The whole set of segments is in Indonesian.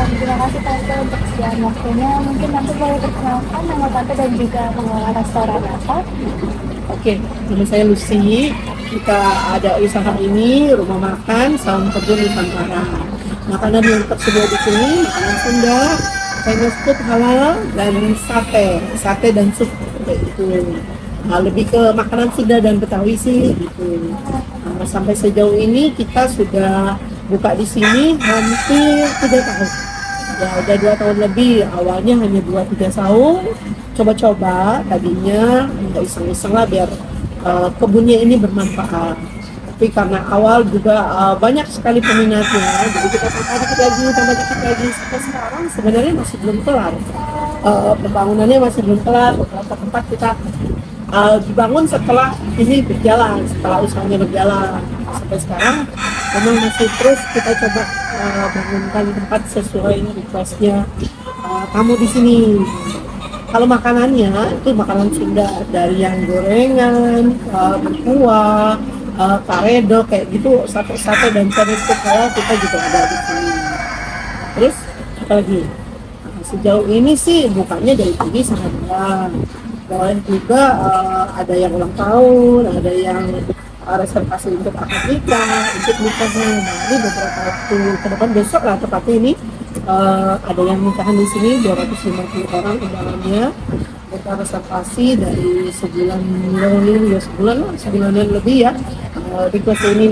Terima kasih Tante untuk sekian waktunya. Mungkin nanti boleh perkenalkan nama Tante dan juga pengelola restoran apa? Oke, nama saya Lucy. Kita ada usaha ini, rumah makan, Saung Kebun Nusantara. Makanan yang tersedia di sini, makanan Sunda, Chinese food halal, dan sate dan sup kayak gitu. Nah, lebih ke makanan Sunda dan Betawi sih gitu. Nah, sampai sejauh ini kita sudah buka di sini hampir 3 tahun. Ya udah 2 tahun lebih. Awalnya hanya 2-3 saung. Coba-coba tadinya nggak iseng-iseng lah biar kebunnya ini bermanfaat. Tapi karena awal juga banyak sekali peminatnya, jadi kita tambah dikit lagi sampai sekarang sebenarnya masih belum kelar. Pembangunannya masih belum kelar. Beberapa tempat kita dibangun setelah ini berjalan, setelah usahanya berjalan sampai sekarang memang masih terus kita coba bangunkan tempat sesuai requestnya tamu di sini. Kalau makanannya itu makanan Sunda dari yang gorengan, berkuah, karedo kayak gitu, sate-sate dan Chinese food halal kita juga ada di sini. Terus apa lagi? Nah, sejauh ini sih bukanya dari pagi sangat banyak. Boleh juga ada yang ulang tahun, ada yang reservasi untuk akad nikah, untuk nikahnya. Nah, ini beberapa waktu ke depan besok lah tepatnya ini ada yang nikahan di sini 250 orang undangannya. Kita reservasi dari sebulan lalu ya sebulanan lebih ya. Request ini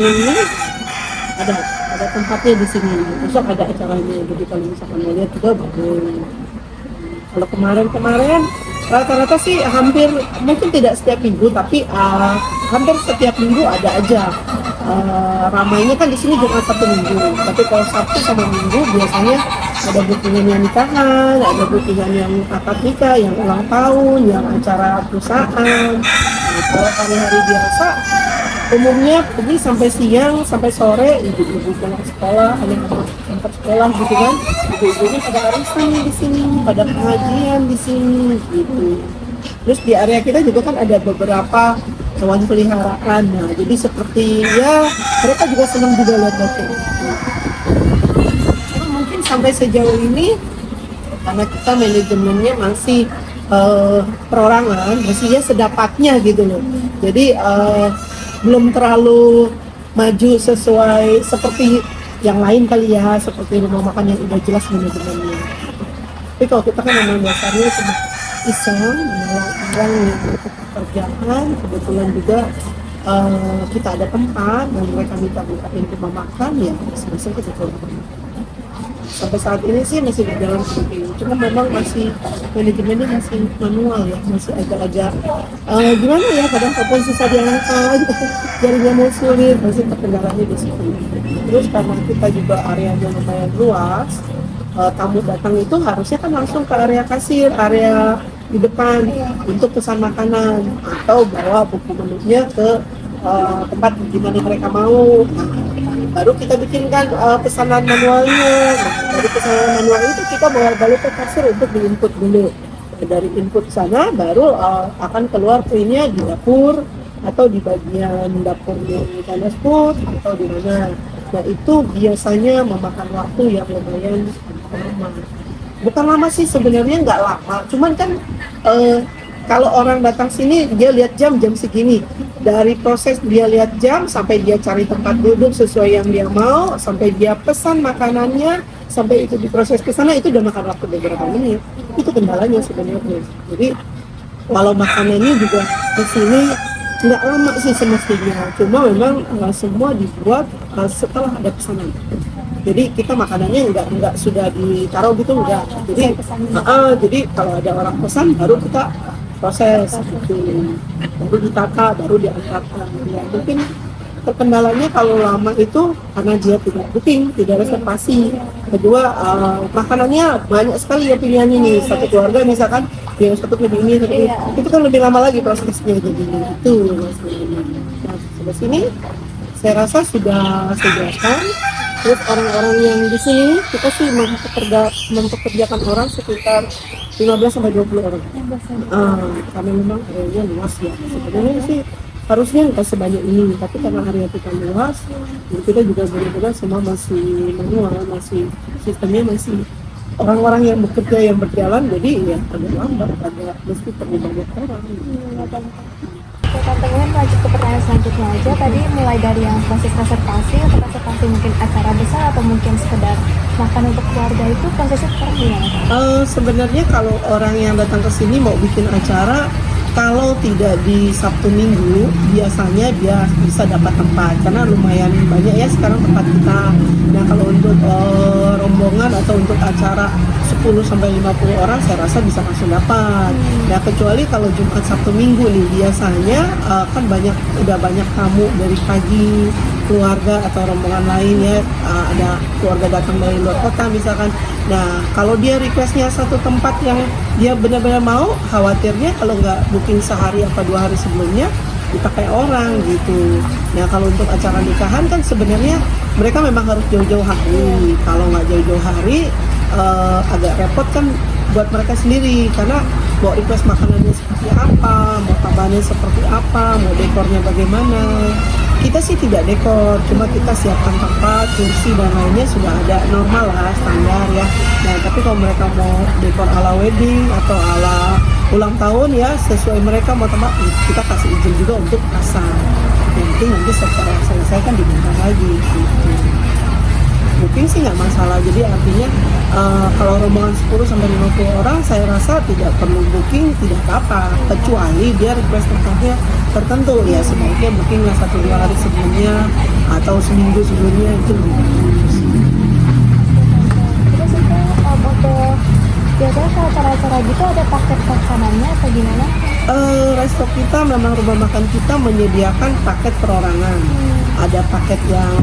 ada tempatnya di sini. Besok ada acaranya. Jadi kalau misalkan mau lihat juga bagus. Kalau kemarin rata-rata sih hampir mungkin tidak setiap minggu tapi hampir setiap minggu ada aja. Ramainya kan di sini Jumat Sabtu Minggu. Tapi kalau Sabtu sama Minggu biasanya ada bookingan yang nikahan, ada bookingan yang akad nikah, yang ulang tahun, yang acara perusahaan. Nah, kalau hari-hari biasa umumnya pergi sampai siang sampai sore, ibu-ibu pulang sekolah, ada yang antar sekolah gitu kan, ibu-ibunya pada arisan di sini, pada pengajian di sini gitu. Terus di area kita juga kan ada beberapa hewan peliharaan, nah jadi seperti ya mereka juga senang juga lihat batik. Cuma mungkin sampai sejauh ini karena kita manajemennya masih perorangan, masih ya sedapatnya gitu loh. Jadi belum terlalu maju sesuai seperti yang lain kali ya, seperti rumah makan yang udah jelas manajemennya. Tapi kalau kita kan memang dasarnya cuma iseng menolong orang yang butuh pekerjaan, kebetulan juga kita ada tempat dan mereka minta bukain rumah makan ya sebesar kita coba. Sampai saat ini sih masih berjalan seperti itu, cuma memang masih manajemennya masih manual ya, masih agak-agak gimana ya, kadang telepon susah diangkat, jaringan mau sulit, masih terkendalanya di situ. Terus karena kita juga areanya lumayan luas, tamu datang itu harusnya kan langsung ke area kasir, area di depan untuk pesan makanan atau bawa buku menunya ke tempat di mana mereka mau. Baru kita bikinkan pesanan manualnya. Nah, dari pesanan manual itu kita bawa balik ke kasir untuk diinput dulu. Dari input sana baru akan keluar printnya di dapur atau di bagian dapur di Chinese food atau di mana. Nah itu biasanya memakan waktu yang lumayan lama. Bukan lama sih sebenarnya, nggak lama. Cuman kan kalau orang datang sini dia lihat jam segini. Dari proses dia lihat jam sampai dia cari tempat duduk sesuai yang dia mau, sampai dia pesan makanannya, sampai itu diproses ke sana itu udah makan waktu beberapa menit. Itu kendalanya sebenarnya. Jadi walau makanannya juga di sini nggak lama sih semestinya. Cuma memang semua dibuat setelah ada pesanan. Jadi kita makanannya nggak sudah ditaruh gitu enggak. Jadi kalau ada orang pesan baru kita proses gitu, baru ditata, baru diangkatkan. Ya mungkin terkendalanya kalau lama itu karena dia tidak booking, tidak reservasi. Kedua makanannya banyak sekali ya pilihannya nih, satu keluarga misalkan yang satu pilih ini, satu itu kan lebih lama lagi prosesnya jadi itu maksudnya. Nah sampai sini saya rasa sudah sediakan. Terus orang-orang yang di sini kita sih mempekerjakan orang sekitar 15-20 orang. Karena memang areanya luas ya. Sebenarnya sih harusnya nggak sebanyak ini, tapi karena area kita luas, jadi kita juga benar-benar semua masih manual, masih sistemnya masih orang-orang yang bekerja yang berjalan, jadi ya agak lambat, agak mesti perlu banyak orang. Oke, Tante, mungkin lanjut ke pertanyaan selanjutnya aja. Tadi mulai dari yang proses reservasi, untuk reservasi mungkin acara besar atau mungkin sekedar makan untuk keluarga, itu prosesnya sekarang gimana? Sebenarnya kalau orang yang datang ke sini mau bikin acara, kalau tidak di Sabtu Minggu, biasanya dia bisa dapat tempat karena lumayan banyak ya sekarang tempat kita. Nah, kalau untuk rombongan atau untuk acara 10 sampai 50 orang saya rasa bisa langsung dapat. Nah, kecuali kalau Jumat Sabtu Minggu nih biasanya kan udah banyak tamu dari pagi, keluarga atau rombongan lain ya, ada keluarga datang dari luar kota misalkan. Nah, kalau dia requestnya satu tempat yang dia benar-benar mau, khawatirnya kalau nggak booking sehari atau 2 hari sebelumnya dipakai orang gitu. Nah, kalau untuk acara nikahan kan sebenarnya mereka memang harus jauh-jauh hari. Kalau nggak jauh-jauh hari agak repot kan buat mereka sendiri, karena mau request makanannya seperti apa, mau tambahannya seperti apa, mau dekornya bagaimana. Kita sih tidak dekor, cuma kita siapkan tempat, kursi dan lainnya sudah ada normal lah, standar ya. Nah, tapi kalau mereka mau dekor ala wedding atau ala ulang tahun ya, sesuai mereka mau tambah, kita kasih izin juga untuk pasang. Yang penting nanti setelah selesai kan dibintang lagi gitu. Booking sih nggak masalah, jadi artinya kalau rombongan 10 sampai 50 orang saya rasa tidak perlu booking, tidak apa-apa, kecuali dia request tempatnya tertentu ya, sebaiknya booking lah 1-2 hari sebelumnya atau seminggu sebelumnya, itu lebih bagus. Terus itu untuk biasanya kalau acara-acara gitu ada paket makanannya atau gimana? Resto kita memang rumah makan kita menyediakan paket perorangan. Ada paket yang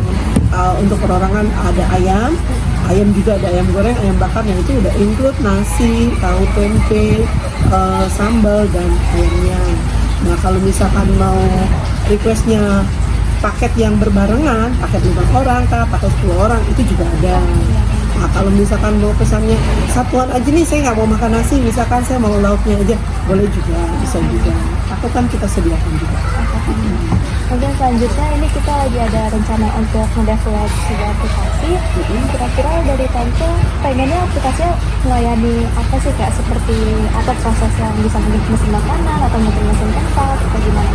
untuk perorangan ada ayam juga ada ayam goreng, ayam bakar, yang itu udah include nasi, tahu tempe, sambal dan ayamnya. Nah, kalau misalkan mau requestnya paket yang berbarengan, paket 5 orang kah, paket 10 orang, itu juga ada. Nah, kalau misalkan mau pesannya satuan aja nih, saya nggak mau makan nasi, misalkan saya mau lauknya aja, boleh juga, bisa juga. Atau kan kita sediakan juga. Mungkin selanjutnya ini kita lagi ada rencana untuk mendevelop sebuah aplikasi. Kira-kira dari Tante pengennya aplikasinya melayani apa sih, Kak? Seperti apa proses yang bisa mesin makanan atau mungkin mesin tempat atau gimana?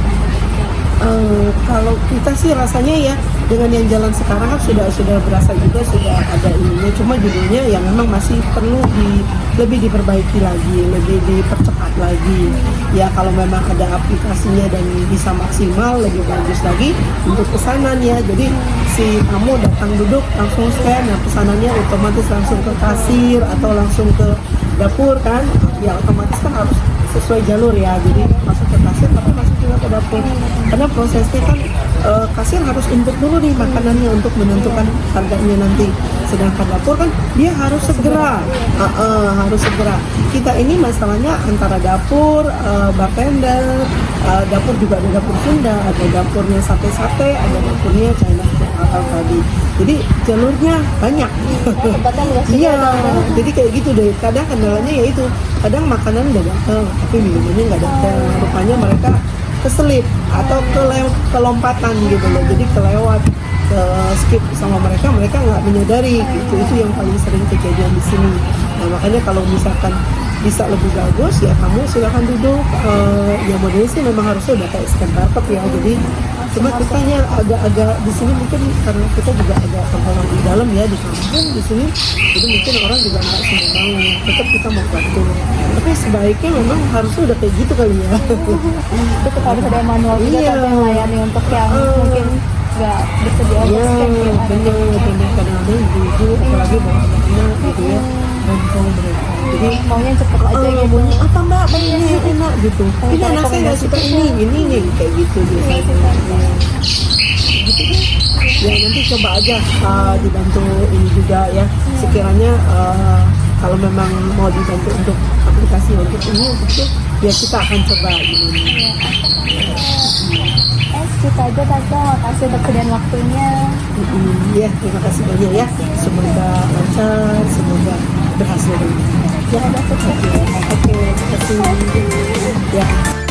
Kalau kita sih rasanya ya dengan yang jalan sekarang kan sudah berasa juga, sudah ada ininya, cuma judulnya yang memang masih perlu lebih diperbaiki lagi, lebih dipercepat lagi ya. Kalau memang ada aplikasinya dan bisa maksimal, lebih bagus lagi untuk pesanan ya. Jadi si tamu datang duduk langsung scan, nah pesanannya otomatis langsung ke kasir atau langsung ke dapur kan ya, otomatis kan harus sesuai jalur ya, jadi masuk ke kasir tapi masuk juga ke dapur, karena prosesnya kan kasir harus input dulu nih makanannya untuk menentukan harganya nanti, sedangkan dapur kan dia harus segera harus segera. Kita ini masalahnya antara dapur, bartender, dapur juga ada dapur Sunda, ada dapurnya sate-sate, ada dapurnya China atau tadi, jadi jalurnya banyak. Iya, jadi kayak gitu deh. Kadang kendalanya ya itu, kadang makanan udah datang tapi minumannya nggak datang, rupanya mereka keselip atau kelompatan gitu loh, jadi kelewat, ke skip sama mereka nggak menyadari gitu. Itu yang paling sering kejadian di sini. Nah, makanya kalau misalkan bisa lebih bagus ya kamu silakan duduk, ya modelnya sih memang harusnya udah kayak scan barcode ya, jadi cuma kitanya agak di sini mungkin karena kita juga agak tergolong di dalam ya, di kampung di sini, jadi mungkin orang juga nggak semua mau, tetap kita mau bantu, tapi sebaiknya memang harusnya udah kayak gitu kali ya. Itu harus ada manual juga Iya. yang melayani untuk yang mungkin nggak bersedia Iya, scan benar, kadang-kadang ibu apalagi bawa-bawanya gitu ya, rempong mereka. Jadi maunya cepet aja gitu. maunya apa mbak, ini yang enak gitu. Ini anak saya nggak suka ini nih kayak gitu biasanya. Gitu deh. Ya nanti coba aja dibantu ini juga ya. Sekiranya kalau memang mau dibantu untuk aplikasi untuk ini untuk itu, ya kita akan coba gimana. Kita aja Tante, makasih untuk kesediaan waktunya. Ya, terima kasih banyak ya. Semoga lancar, semoga berhasil. Ya, ada sukses. Oke, terima kasih. Ya.